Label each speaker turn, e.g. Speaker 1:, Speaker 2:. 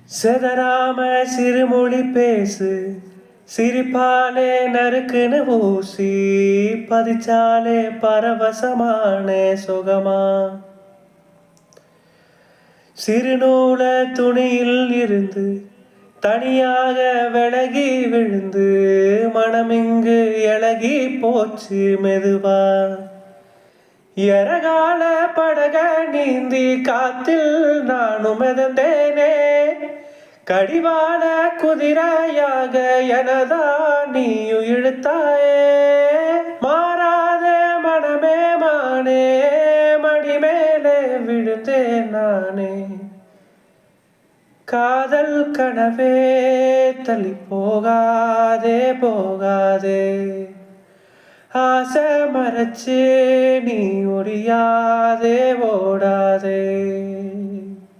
Speaker 1: செதறாம சிறுமொழி பேசு, சிரிப்பாலே நறுக்குன்னு ஊசி பதிச்சாலே பரவசமான சுகமா. சிறுநூல துணியில் இருந்து தனியாக விலகி விழுந்து மனமிங்கு இழகி போச்சு மெதுவா. எரகால படக நீந்தி காத்தில் நானும் மிதந்தேனே, கடிவாள குதிரையாக எனதா நீயும் இழுத்தாயே. மாறாத மனமே மானே, மடி மேலே விழுந்தேன் நானே. காதல் கனவே தள்ளி போகாதே போகாதே, ஆசை மறைச்சு நீ ஒழியாதே ஓடாதே.